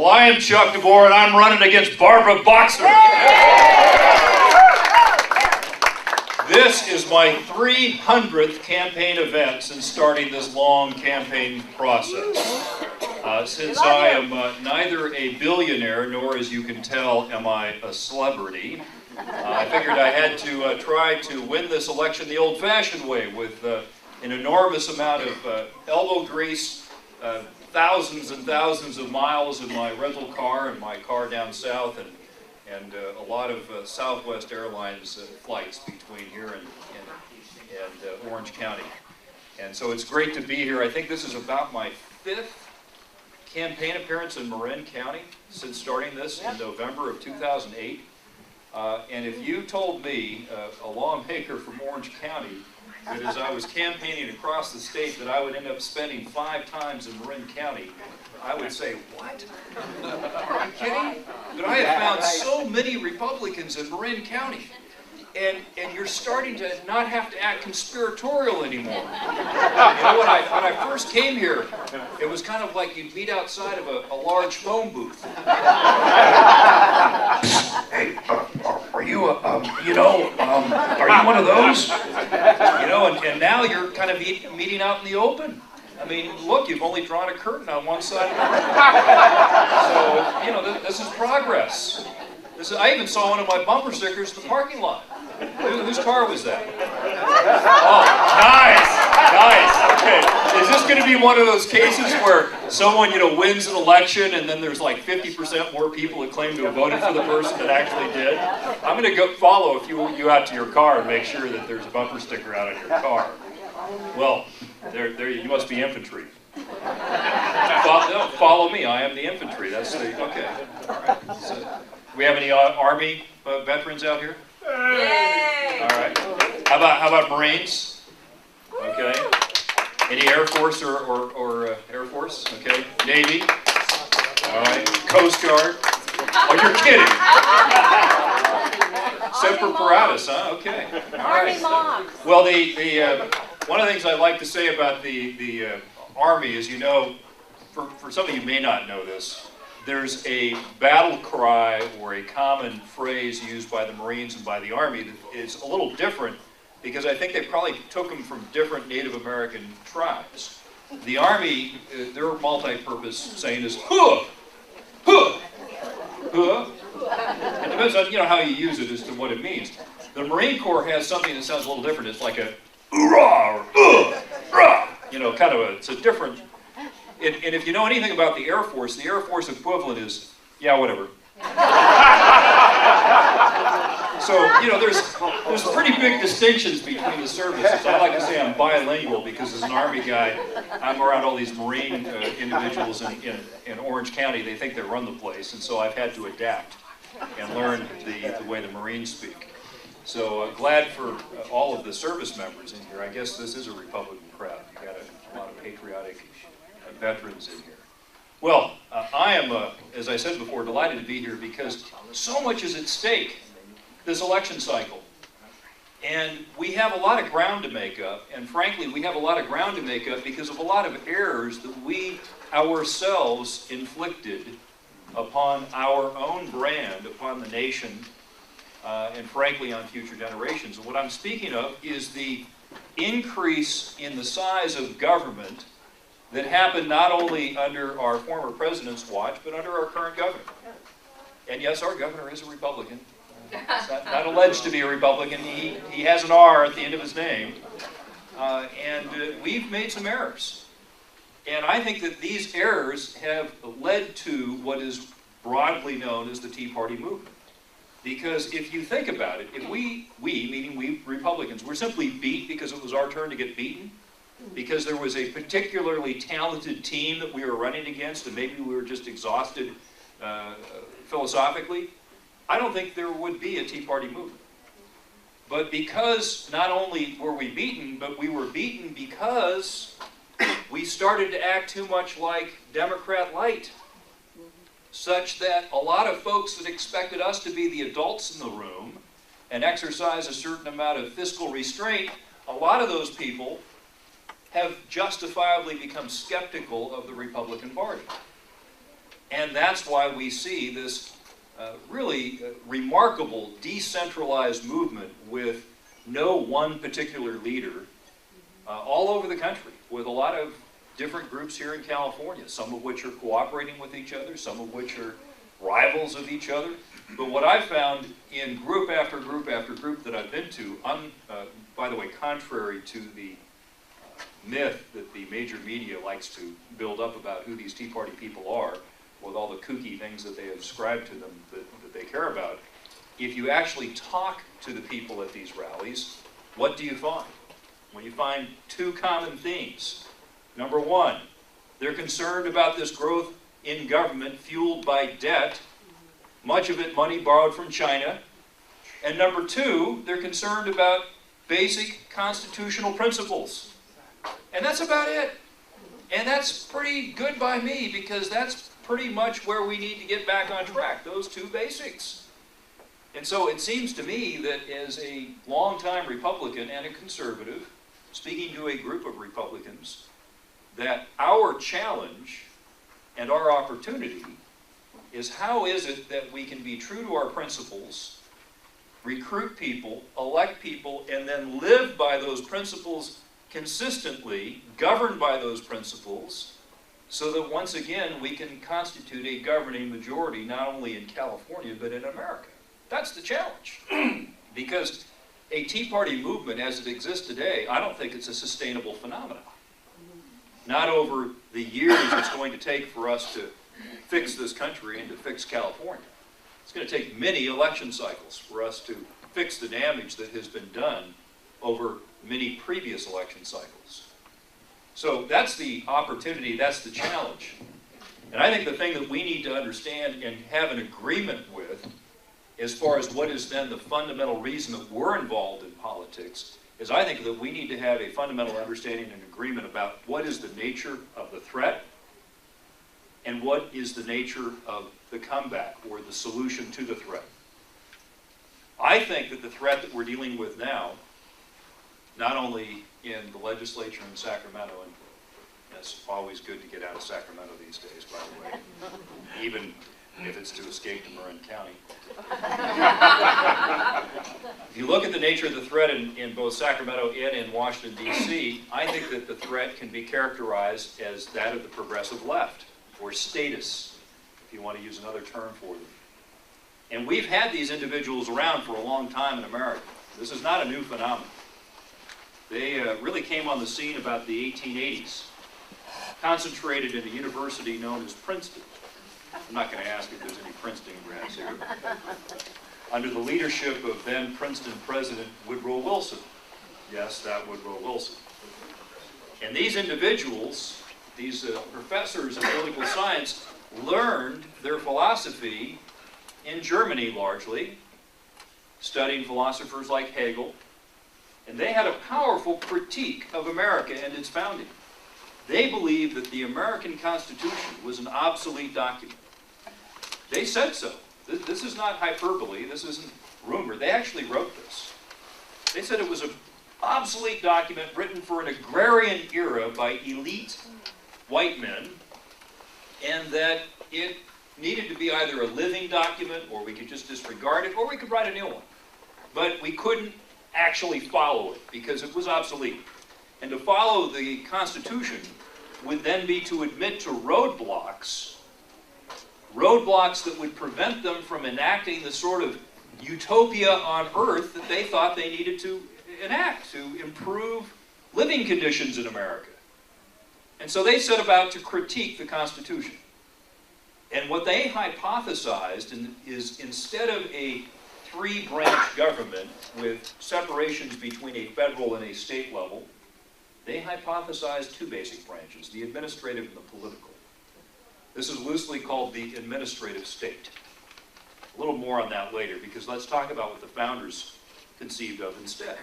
Well, I am Chuck Devore, and I'm running against Barbara Boxer. This is my 300th campaign event since starting this long campaign process. Since I am neither a billionaire, nor, as you can tell, am I a celebrity, I figured I had to try to win this election the old-fashioned way with an enormous amount of elbow grease, thousands and thousands of miles in my rental car and my car down south, and a lot of Southwest Airlines flights between here and Orange County. And so it's great to be here. I think this is about my 5th campaign appearance in Marin County since starting this in November of 2008. And if you told me, a lawmaker from Orange County, that as I was campaigning across the state that I would end up spending 5 times in Marin County, I would say, what? Are you kidding? But I have found so many Republicans in Marin County. And you're starting to not have to act conspiratorial anymore. You know, when I first came here, it was kind of like you'd meet outside of a large phone booth. Hey, are you are you one of those? You know, and now you're kind of meeting out in the open. I mean, look, you've only drawn a curtain on one side of the room. So, you know, this is progress. I even saw one of my bumper stickers in the parking lot. Whose car was that? Oh, nice. Okay, is this going to be one of those cases where someone, wins an election and then there's like 50% more people that claim to have voted for the person that actually did? I'm going to go follow you out to your car and make sure that there's a bumper sticker out on your car. Well, there you must be infantry. Follow me. I am the infantry. That's the okay. All right. So, do we have any Army veterans out here? Yay! All right. How about Marines? Okay. Any Air Force or Air Force? Okay. Navy. All right. Coast Guard. Oh, you're kidding. Semper Paratus, huh? Okay. All right. Army mom. Well, one of the things I like to say about the Army is, for some of you may not know this, there's a battle cry or a common phrase used by the Marines and by the Army that is a little different because I think they probably took them from different Native American tribes. The Army, their multi-purpose saying is "huh, huh, huh." It depends on how you use it as to what it means. The Marine Corps has something that sounds a little different. It's like a "oorah" or "rah." Kind of it's a different. And if you know anything about the Air Force equivalent is, yeah, whatever. So, there's pretty big distinctions between the services. I like to say I'm bilingual because as an Army guy, I'm around all these Marine individuals in Orange County. They think they run the place, and so I've had to adapt and learn the way the Marines speak. So glad for all of the service members in here. I guess this is a Republican crowd. You got a lot of patriotic veterans in here. Well, I am, as I said before, delighted to be here because so much is at stake this election cycle. And we have a lot of ground to make up, and frankly, we have a lot of ground to make up because of a lot of errors that we ourselves inflicted upon our own brand, upon the nation, and frankly on future generations. And what I'm speaking of is the increase in the size of government that happened not only under our former president's watch, but under our current governor. And yes, our governor is a Republican. He's not alleged to be a Republican. He has an R at the end of his name. And we've made some errors. And I think that these errors have led to what is broadly known as the Tea Party movement. Because if you think about it, if we meaning we Republicans, we're simply beat because it was our turn to get beaten, because there was a particularly talented team that we were running against, and maybe we were just exhausted philosophically, I don't think there would be a Tea Party movement. But because not only were we beaten, but we were beaten because we started to act too much like Democrat light, such that a lot of folks that expected us to be the adults in the room and exercise a certain amount of fiscal restraint, a lot of those people have justifiably become skeptical of the Republican Party. And that's why we see this really remarkable decentralized movement with no one particular leader all over the country, with a lot of different groups here in California, some of which are cooperating with each other, some of which are rivals of each other. But what I've found in group after group after group that I've been to, by the way, contrary to the myth that the major media likes to build up about who these Tea Party people are, with all the kooky things that they ascribe to them that they care about, if you actually talk to the people at these rallies, what do you find? Well, you find two common themes. Number one, they're concerned about this growth in government fueled by debt, much of it money borrowed from China. And number two, they're concerned about basic constitutional principles. And that's about it. And that's pretty good by me, because that's pretty much where we need to get back on track, those two basics. And so it seems to me that as a longtime Republican and a conservative, speaking to a group of Republicans, that our challenge and our opportunity is how is it that we can be true to our principles, recruit people, elect people, and then live by those principles consistently, govern by those principles, so that once again we can constitute a governing majority not only in California but in America. That's the challenge. Because a Tea Party movement as it exists today, I don't think it's a sustainable phenomenon. Not over the years it's going to take for us to fix this country and to fix California. It's going to take many election cycles for us to fix the damage that has been done over many previous election cycles. So that's the opportunity, that's the challenge. And I think the thing that we need to understand and have an agreement with, as far as what is then the fundamental reason that we're involved in politics, is I think that we need to have a fundamental understanding and agreement about what is the nature of the threat and what is the nature of the comeback or the solution to the threat. I think that the threat that we're dealing with now, not only in the legislature in Sacramento, and it's always good to get out of Sacramento these days, by the way, even if it's to escape to Marin County. If you look at the nature of the threat in both Sacramento and in Washington, D.C., I think that the threat can be characterized as that of the progressive left, or status, if you want to use another term for them. And we've had these individuals around for a long time in America. This is not a new phenomenon. They really came on the scene about the 1880s, concentrated in a university known as Princeton. I'm not going to ask if there's any Princeton grads here. Under the leadership of then Princeton President Woodrow Wilson. Yes, that Woodrow Wilson. And these individuals, these professors in political science, learned their philosophy in Germany largely, studying philosophers like Hegel, and they had a powerful critique of America and its founding. They believed that the American Constitution was an obsolete document. They said so. This is not hyperbole, this isn't rumor. They actually wrote this. They said it was an obsolete document written for an agrarian era by elite white men, and that it needed to be either a living document, or we could just disregard it, or we could write a new one. But we couldn't actually follow it because it was obsolete. And to follow the Constitution would then be to admit to roadblocks that would prevent them from enacting the sort of utopia on earth that they thought they needed to enact to improve living conditions in America. And so they set about to critique the Constitution. And what they hypothesized is, instead of a three-branch government with separations between a federal and a state level, they hypothesized two basic branches, the administrative and the political. This is loosely called the administrative state. A little more on that later, because let's talk about what the founders conceived of instead.